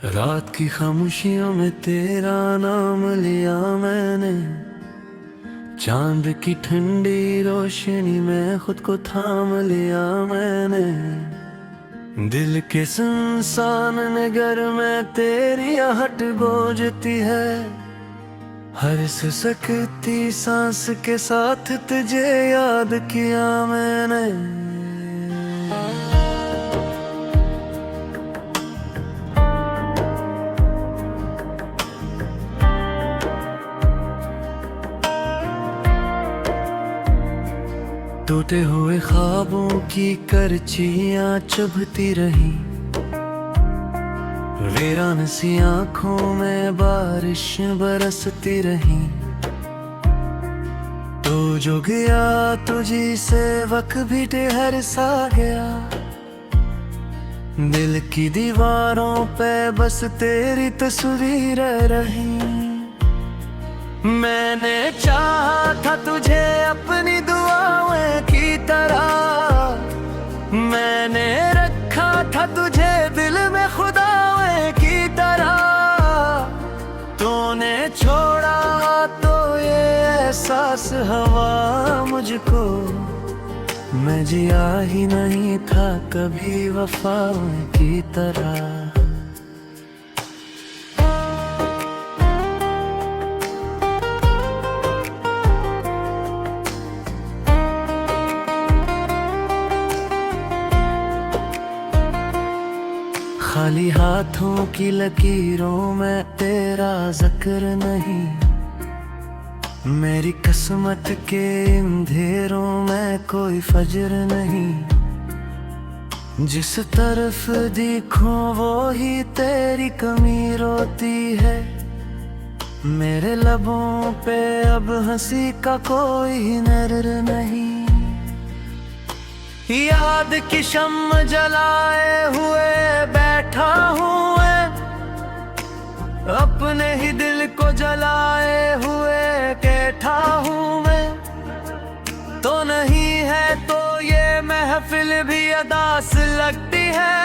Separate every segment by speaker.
Speaker 1: रात की खामोशियों में तेरा नाम लिया मैंने, चांद की ठंडी रोशनी में खुद को थाम लिया मैंने। दिल के सुनसान नगर में तेरी आहट गूंजती है, हर सिसकती सांस के साथ तुझे याद किया मैंने। टूटे हुए ख्वाबों की करचियां चुभती रही, वीरान सी आंखों में बारिश बरसती रही। तू जो गया तुझी से वक्त भी ठहर सा गया, दिल की दीवारों पे बस तेरी तस्वीर रही। मैंने चाहा था तुझे अपनी दुआओं की तरह, मैंने रखा था तुझे दिल में खुदाओं की तरह। तूने छोड़ा तो ये एहसास हवा मुझको, मैं जिया ही नहीं था कभी वफाओं की तरह। खाली हाथों की लकीरों में तेरा जिक्र नहीं, मेरी किस्मत के अंधेरों में कोई फजर नहीं। जिस तरफ देखूं वो ही तेरी कमी रोती है, मेरे लबों पे अब हंसी का कोई नर नहीं। याद की शम्म जलाए हुए बैठा हूँ मैं, अपने ही दिल को जलाए हुए बैठा हूँ मैं। तो नहीं है तो ये महफिल भी अदास लगती है,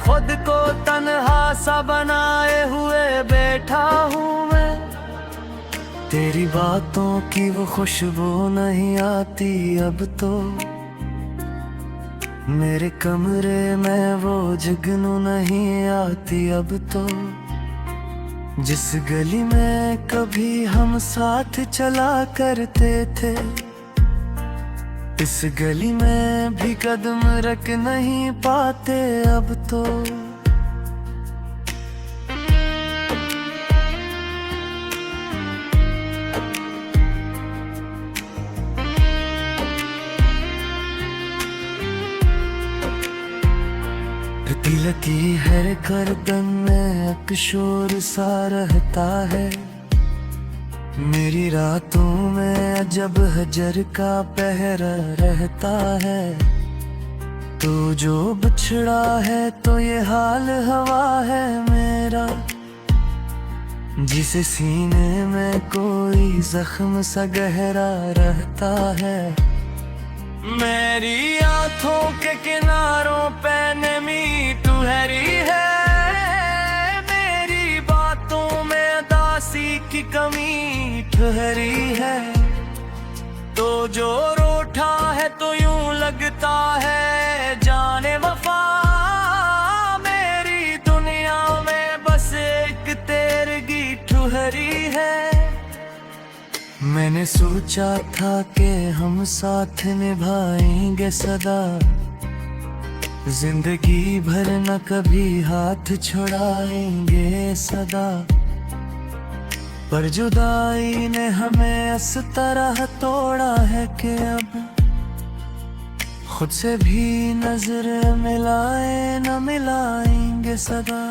Speaker 1: खुद को तन्हा सा बनाए हुए बैठा हूँ मैं। तेरी बातों की वो खुशबू नहीं आती अब तो, मेरे कमरे में वो जुगनू नहीं आती अब तो। जिस गली में कभी हम साथ चला करते थे, इस गली में भी कदम रख नहीं पाते अब तो। दिल की हर गर्दन में एक शोर सा रहता है, मेरी रातों में अजब हजर का पहरा रहता है। तू जो बिछड़ा है तो ये हाल हवा है मेरा, जिसे सीने में कोई जख्म सा गहरा रहता है। मेरी आंखों के किनारों पे नमी ठहरी है, मेरी बातों में उदासी की कमी ठहरी है। तो जो रूठा है तो यूं लगता है जाने वफा, मेरी दुनिया में बस एक तेरगी ठहरी है। मैंने सोचा था कि हम साथ निभाएंगे सदा, जिंदगी भर न कभी हाथ छुड़ाएंगे सदा। पर जुदाई ने हमें इस तरह तोड़ा है कि अब खुद से भी नजर मिलाए न मिलाएंगे सदा।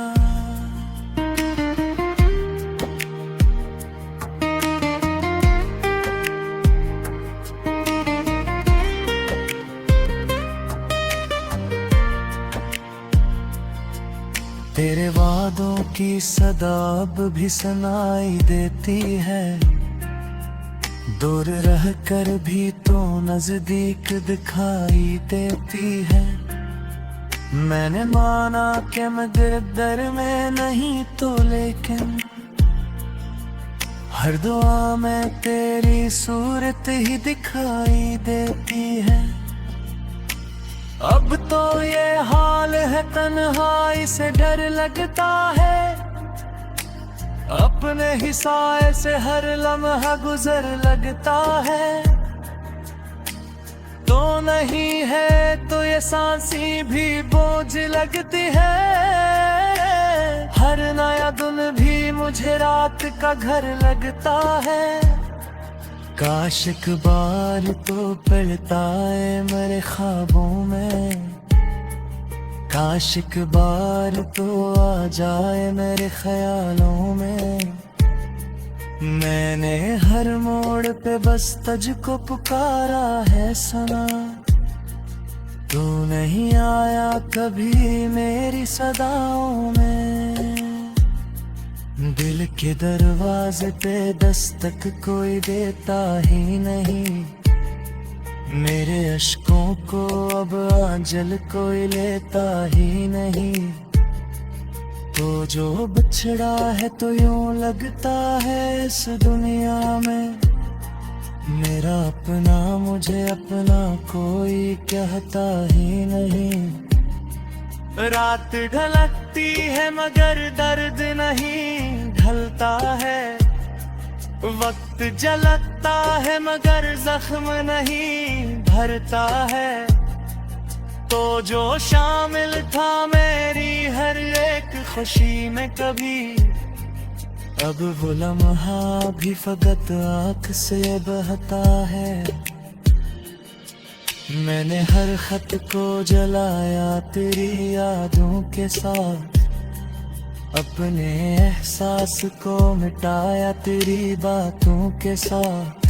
Speaker 1: तेरे वादों की सदा अब भी सुनाई देती है, दूर रह कर भी तो नजदीक दिखाई देती है। मैंने माना कि मैं दर में नहीं तो लेकिन हर दुआ में तेरी सूरत ही दिखाई देती है। अब तो ये हाल है तन्हाई से डर लगता है, अपने ही साए से हर लम्हा गुजर लगता है। तो नहीं है तो ये सांसी भी बोझ लगती है, हर नया दिन भी मुझे रात का घर लगता है। काश एक बार तो पलता है मेरे ख्वाबों में, काश एक बार तो आ जाए मेरे ख्यालों में। मैंने हर मोड़ पे बस तुझको पुकारा है सना, तू नहीं आया कभी मेरी सदाओं में। दिल के दरवाजे पे दस्तक कोई देता ही नहीं, मेरे अश्कों को अब आंचल कोई लेता ही नहीं। तो जो बिछड़ा है तो यूं लगता है इस दुनिया में, मेरा अपना मुझे अपना कोई कहता ही नहीं। रात ढलकती है मगर दर्द नहीं ढलता है, वक्त जलता है मगर जख्म नहीं भरता है। तो जो शामिल था मेरी हर एक खुशी में कभी, अब वो लम्हा भी फकत आँख से बहता है। मैंने हर खत को जलाया तेरी यादों के साथ, अपने एहसास को मिटाया तेरी बातों के साथ।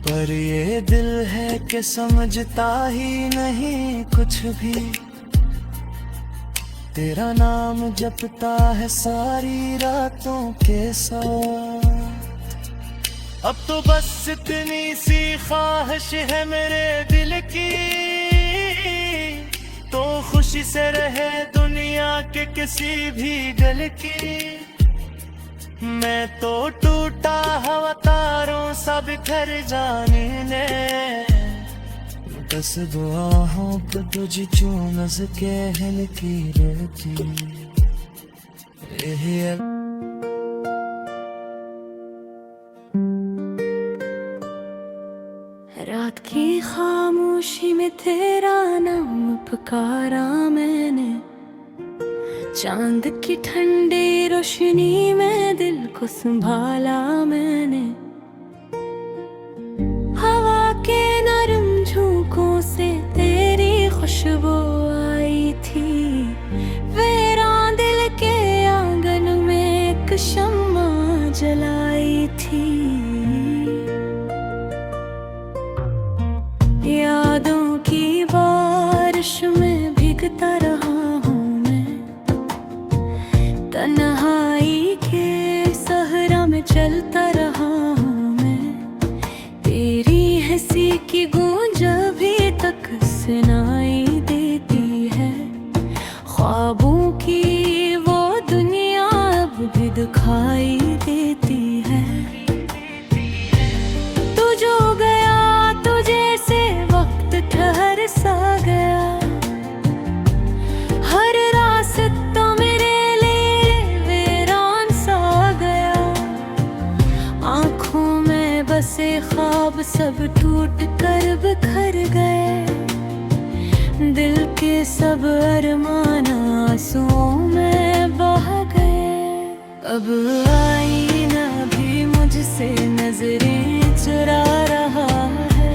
Speaker 1: पर ये दिल है कि समझता ही नहीं कुछ भी, तेरा नाम जपता है सारी रातों के साथ। अब तो बस इतनी सी ख्वाहिश है मेरे दिल की, तो खुशी से रहे दुनिया के किसी भी गल की। मैं तो टूटा हवा तारों सा बिखर जाने ने, बस दुआओं पे तुझ चूं नज़ के हिल की रहती।
Speaker 2: रात की खामोशी में तेरा नाम पुकारा मैंने, चांद की ठंडी रोशनी में दिल को संभाला मैंने। हवा के नरम झोंकों से तेरी खुशबू आई थी, वीरान दिल के आंगन में एक शम्मा जलाई थी। यादों की बारिश में भीगता रहा हूँ मैं, तन्हाई के सहरा में चलता रहा हूँ मैं। तेरी हंसी की गूंज अभी तक सुनाई देती है, ख्वाबों की वो दुनिया अब भी दिखाई देती है। तू जो गया तुझे से वक्त ठहर सा गया, हर रास्ता मेरे लिए वीरान सा गया। आँखों में बसे ख्वाब सब टूट कर बिखर गए, दिल के सब अरमान आंसुओं में बह गए। अब आईना भी मुझसे नजरें चुरा रहा है,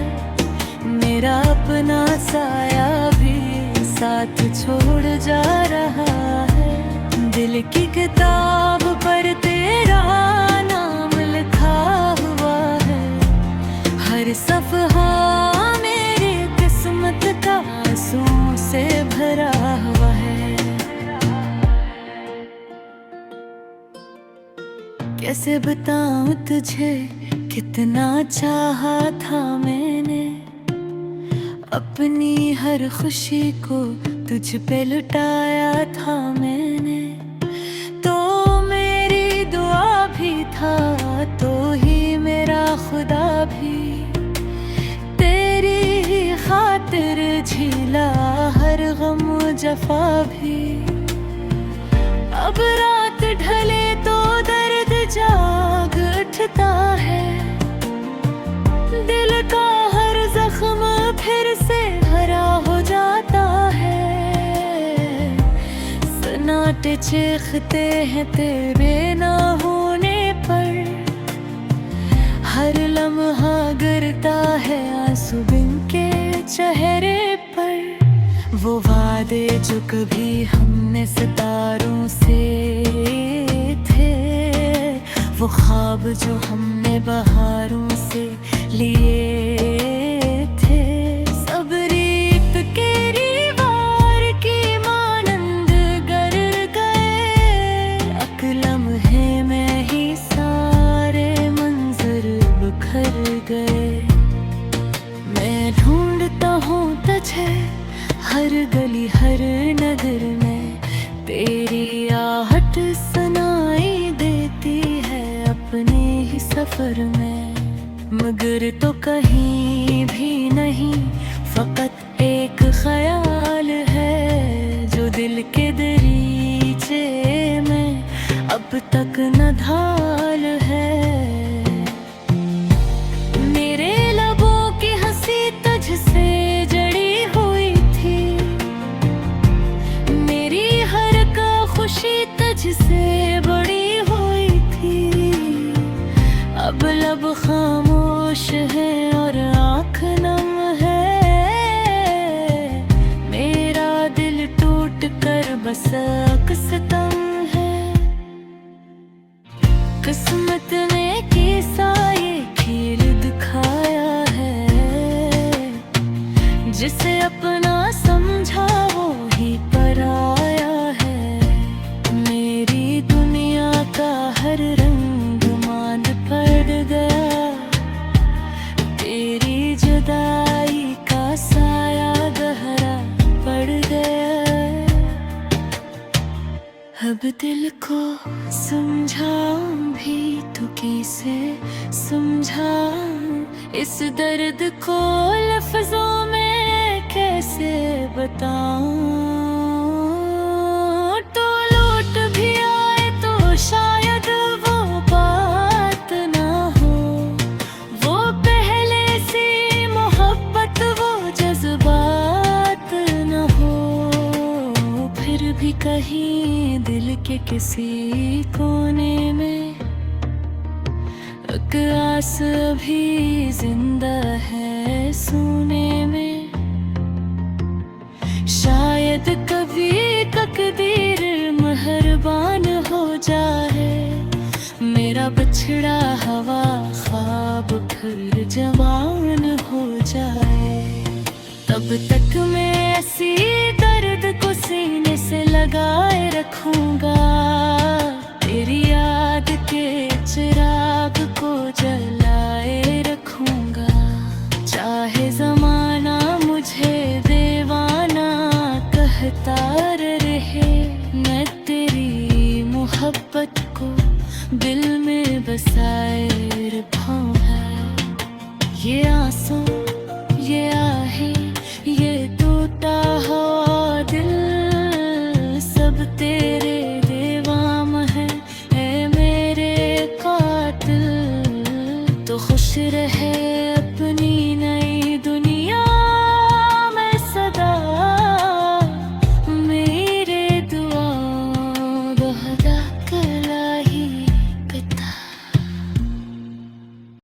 Speaker 2: मेरा अपना साया भी साथ छोड़ जा रहा है। दिल की किताब पर तेरा नाम लिखा हुआ है, हर सफ़हा मेरी किस्मत का आंसुओं से भरा हुआ है। कैसे बताऊं तुझे कितना चाहा था मैंने, अपनी हर खुशी को तुझ पे लुटाया था मैंने, तो मेरी दुआ भी था, तो ही मेरा खुदा भी, तेरी ही खातिर झीला हर गम जफा भी। अब रात ढले तो दर्द जाग उठता है, दिल का हर जख्म फिर से भरा हो जाता है। सन्नाटे चीखते हैं तेरे ना होने पर, हर लम्हा गिरता है आंसू बिन के चेहरे पर। वो वादे जो कभी हमने सितारों से थे, वो ख्वाब जो हमने बहारों से लिए थे, सब रीत के दीवार की मानंद गर गए। एक लम्हे में ही सारे मंजर बिखर गए। मैं ढूंढता हूँ तुझे हर गली हर नगर में, तेरी आहट सुनाई देती है अपने ही सफर में। मगर तो कहीं भी नहीं, फकत एक ख्याल है जो दिल के दरीचे में अब तक न ढाल है। मेरे लबों की हंसी तुझसे जड़ी हुई थी, मेरी हर का खुशी तुझसे बड़ी हुई थी। अब लब खामोश है और आँख नम है, मेरा दिल टूट कर बस अक्सतम है। किस्मत ने किसा ये खेल दिखाया है, जिसे अपना समझा वो ही पराया है। मेरी दुनिया का हर रंग मान पड़ गया, तेरी जुदाई का साया गहरा पड़ गया। अब दिल को समझाऊं भी तो कैसे समझाऊं, इस दर्द को लफ्जों में कैसे बताऊं। तो लौट भी आए तो शायद वो बात ना हो, वो पहले सी मोहब्बत वो जज्बात न हो। फिर भी कहीं दिल के किसी कोने में एक आस भी जिंदा है सुने में। शायद कभी तकदीर मेहरबान हो जाए, मेरा बिछड़ा हवा ख्वाब फिर जवान हो जाए। तब तक मैं ऐसी दर्द को सीने से लगाए रखूंगा, तेरी याद के चिराग को जलाए रखूंगा। चाहे जमाना मुझे दीवाना कहता रहे, मैं तेरी मोहब्बत को दिल में बसाए रखूंगा। ये आंसू ये आहे ये टूटा हुआ दिल, सब तेरे देवाम है मेरे कातिल। तो खुश रहे